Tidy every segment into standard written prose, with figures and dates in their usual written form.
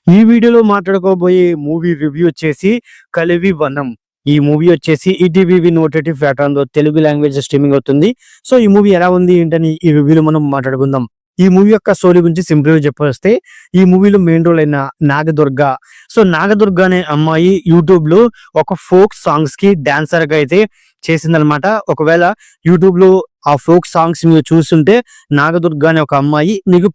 ఈ వీడియోలో మాట్లాడుకోబోయే movie review వచ్చేసి 'కలివి వనం'. ఈ మూవీ వచ్చేసి ఈటీవీ ఓటీటీ ప్లాట్‌ఫామ్‌లో తెలుగు లాంగ్వేజ్ స్ట్రీమింగ్ అవుతుంది. సో ఈ మూవీ ఎలా ఉంది ఏంటని ఈ రివ్యూలో మనం మాట్లాడుకుందాం. ఈ మూవీ యొక్క స్టోరీ గురించి సింపుల్‌గా చెప్పొస్తే ఈ మూవీలో మెయిన్ రోల్ అయిన నాగదుర్గ. సో నాగదుర్గ అనే అమ్మాయి యూట్యూబ్‌లో ఒక ఫోక్ సాంగ్స్‌కి డాన్సర్‌గా అయితే చేసిందనమాట. ఒకవేళ యూట్యూబ్‌లో ఆ ఫోక్ సాంగ్స్ మీరు చూస్తుంటే నాగదుర్గ అనే ఒక అమ్మాయి మీకు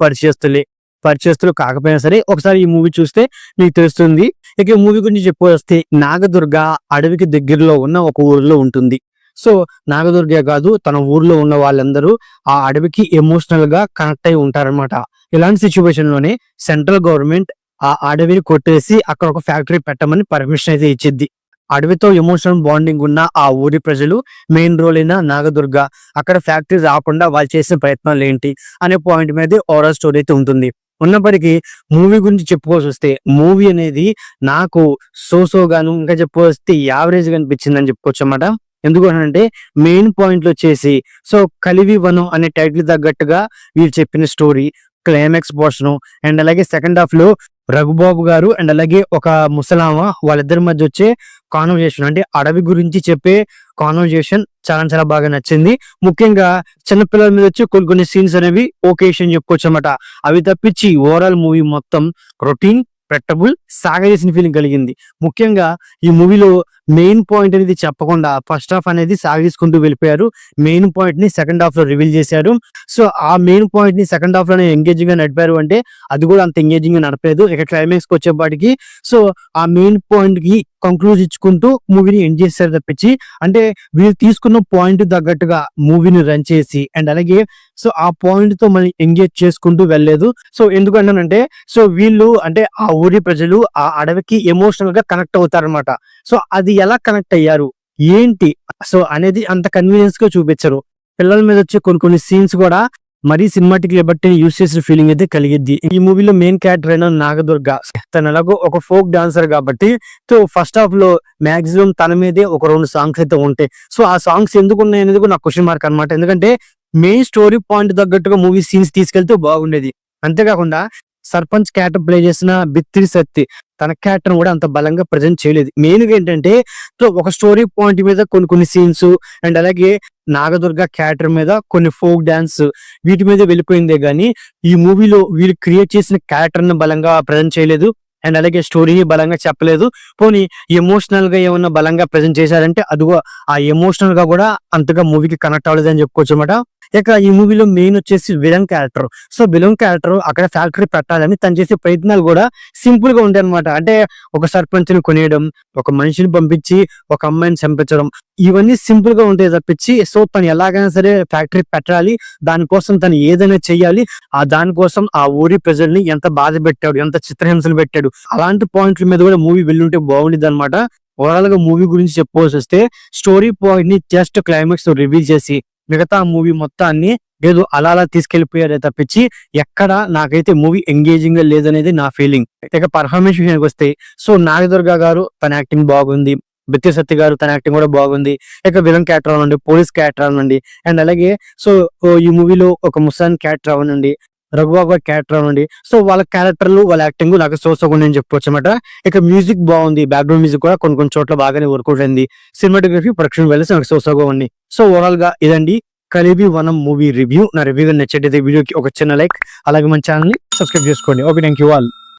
పరిచయస్తులు కాకపోయినా సరే ఒకసారి ఈ మూవీ చూస్తే మీకు తెలుస్తుంది. ఇక ఈ మూవీ గురించి చెప్పొస్తే నాగదుర్గ అడవికి దగ్గరలో ఉన్న ఒక ఊరిలో ఉంటుంది. సో నాగదుర్గే కాదు తన ఊర్లో ఉన్న వాళ్ళందరూ ఆ అడవికి ఎమోషనల్ గా కనెక్ట్ అయి ఉంటారనమాట. ఇలాంటి సిచ్యువేషన్ లోనే సెంట్రల్ గవర్నమెంట్ ఆ అడవిని కొట్టేసి అక్కడ ఒక ఫ్యాక్టరీ పెట్టమని పర్మిషన్ అయితే ఇచ్చిద్ది. అడవితో ఎమోషనల్ బాండింగ్ ఉన్న ఆ ఊరి ప్రజలు మెయిన్ రోల్ అయిన నాగదుర్గ అక్కడ ఫ్యాక్టరీ రాకుండా వాళ్ళు చేసే ప్రయత్నాలు ఏంటి అనే పాయింట్ మీద ఓవరాల్ స్టోరీ అయితే ఉంటుంది. ఉన్నప్పటికీ మూవీ గురించి చెప్పుకోవాల్సి వస్తే మూవీ అనేది నాకు సోగాను ఇంకా చెప్పుకొస్తే యావరేజ్ గా అనిపించింది అని చెప్పుకోవచ్చు అన్నమాట. ఎందుకు అంటే మెయిన్ పాయింట్లు వచ్చేసి సో 'కలివి వనం' అనే టైటిల్ తగ్గట్టుగా వీళ్ళు చెప్పిన స్టోరీ, క్లైమాక్స్ పోర్షన్ అండ్ అలాగే సెకండ్ హాఫ్ లో రఘుబాబు గారు అండ్ అలాగే ఒక ముసలామ వాళ్ళిద్దరి మధ్య వచ్చే కాన్వర్జేషన్ అంటే అడవి గురించి చెప్పే కాన్వర్జేషన్ చాలా బాగా నచ్చింది. ముఖ్యంగా చిన్నపిల్లల మీద వచ్చి కొన్ని సీన్స్ అనేవి ఓకేషన్ చెప్పుకోవచ్చు అన్నమాట. అవి తప్పించి ఓవరాల్ మూవీ మొత్తం రొటీన్ పెట్టబుల్ సాగదీసిన ఫీలింగ్ కలిగింది. ముఖ్యంగా ఈ మూవీలో మెయిన్ పాయింట్ అనేది చెప్పకుండా ఫస్ట్ హాఫ్ అనేది సాగదీసుకుంటూ వెళ్ళిపోయారు. మెయిన్ పాయింట్ ని సెకండ్ హాఫ్ లో రివీల్ చేశారు. సో ఆ మెయిన్ పాయింట్ ని సెకండ్ హాఫ్ లోనే ఎంగేజింగ్ గా నడిపారు అంటే అది కూడా అంత ఎంగేజింగ్ గా నడపలేదు. ఇక క్లైమాక్స్ కి వచ్చేపాటికి సో ఆ మెయిన్ పాయింట్ కి కంక్లూజ్ ఇచ్చుకుంటూ మూవీని ఎండ్ చేశారు తప్పించి అంటే వీళ్ళు తీసుకున్న పాయింట్ తగ్గట్టుగా మూవీని రన్ చేసి అండ్ అలాగే సో ఆ పాయింట్ తో మళ్ళీ ఎంగేజ్ చేసుకుంటూ వెళ్ళలేదు. సో ఎందుకంటానంటే సో వీళ్ళు అంటే ఆ ఊరి ప్రజలు ఆ అడవికి ఎమోషనల్ గా కనెక్ట్ అవుతారనమాట. సో అది ఎలా కనెక్ట్ అయ్యారు ఏంటి సో అనేది అంత కన్వీనియన్స్ గా చూపించరు. పిల్లల మీద వచ్చే కొన్ని సీన్స్ కూడా మరీ సినిమాటిక్ లిబర్టీ యూస్ చేసిన ఫీలింగ్ అయితే కలిగిద్ది. ఈ మూవీలో మెయిన్ క్యారెక్టర్ అయిన నాగదుర్గ తన ఎలాగో ఒక ఫోక్ డాన్సర్ కాబట్టి సో ఫస్ట్ హాఫ్ లో మాక్సిమం తన మీదే ఒక 2 సాంగ్స్ అయితే ఉంటాయి. సో ఆ సాంగ్స్ ఎందుకు ఉన్నాయి అనేది కూడా నాకు క్వశ్చన్ మార్క్ అనమాట. ఎందుకంటే మెయిన్ స్టోరీ పాయింట్ తగ్గట్టుగా మూవీ సీన్స్ తీసుకెళ్తే బాగుండేది. అంతేకాకుండా సర్పంచ్ క్యారెక్టర్ ప్లే చేసిన బిత్తిరి సత్తి తన క్యారెక్టర్ కూడా అంత బలంగా ప్రజెంట్ చేయలేదు. మెయిన్ గా ఏంటంటే సో ఒక స్టోరీ పాయింట్ మీద కొన్ని సీన్స్ అండ్ అలాగే నాగదుర్గ క్యారెక్టర్ మీద కొన్ని ఫోక్ డాన్స్ వీటి మీద వెళ్ళిపోయిందే గానీ ఈ మూవీలో వీళ్ళు క్రియేట్ చేసిన క్యారెక్టర్ ని బలంగా ప్రజెంట్ చేయలేదు అండ్ అలాగే స్టోరీని బలంగా చెప్పలేదు. పోనీ ఎమోషనల్ గా ఏమన్నా బలంగా ప్రజెంట్ చేశారంటే అదిగో ఆ ఎమోషనల్ గా కూడా అంతగా మూవీకి కనెక్ట్ అవ్వలేదు అని చెప్పుకోవచ్చు అనమాట. ఇక ఈ మూవీలో మెయిన్ వచ్చేసి villain character. So villain character అక్కడ ఫ్యాక్టరీ పెట్టాలని తను చేసే ప్రయత్నాలు కూడా సింపుల్ గా ఉంటాయి అనమాట. అంటే ఒక సర్పంచ్ ని కొనేయడం, ఒక మనిషిని పంపించి ఒక అమ్మాయిని చంపించడం ఇవన్నీ సింపుల్ గా ఉంటాయి తప్పించి సో తను ఎలాగైనా సరే ఫ్యాక్టరీ పెట్టాలి, దానికోసం తను ఏదైనా చెయ్యాలి, ఆ దానికోసం ఆ ఊరి ప్రజల్ని ఎంత బాధ పెట్టాడు, ఎంత చిత్రహింసలు పెట్టాడు అలాంటి పాయింట్ల మీద కూడా మూవీ వెళ్ళుంటే బాగుండేది అనమాట. ఓవరాల్ గా మూవీ గురించి చెప్పుకోవాల్సి వస్తే స్టోరీ పాయింట్ ని జస్ట్ క్లైమాక్స్ రివీల్ చేసి మిగతా మూవీ మొత్తాన్ని ఏదో అలా తీసుకెళ్లిపోయారే తప్పించి ఎక్కడ నాకైతే మూవీ ఎంగేజింగ్ గా లేదనేది నా ఫీలింగ్. ఇక పర్ఫార్మెన్స్ విషయానికి వస్తే సో నాగదుర్గ గారు తన యాక్టింగ్ బాగుంది, బిత్తి సత్తి గారు తన యాక్టింగ్ కూడా బాగుంది. ఇక విలన్ క్యారెక్టర్ అవ్వనండి, పోలీస్ క్యారెక్టర్ అవ్వనండి అండ్ అలాగే సో ఈ మూవీలో ఒక ముసాన్ క్యారెక్టర్ అవ్వనండి, రఘుబాబు క్యారెక్టర్ అవ్వండి సో వాళ్ళ క్యారెక్టర్లు వాళ్ళ యాక్టింగ్ నాకు సోసగా నేను చెప్పుకోవచ్చు అనమాట. ఇక మ్యూజిక్ బాగుంది, బ్యాక్గ్రౌండ్ మ్యూజిక్ కూడా కొన్ని చోట్ల బాగానే వర్కౌట్ అయింది. సినిమాటోగ్రఫీ ప్రొడక్షన్ వెళ్ళి నాకు సోసగా ఉంది. సో ఓవరాల్ గా ఇదండి 'కలివి వనం' మూవీ రివ్యూ. నా రివ్యూ నచ్చేటైతే వీడియోకి ఒక చిన్న లైక్ అలాగే మన ఛానల్ ని సబ్స్క్రైబ్ చేసుకోండి. Okay, thank you all.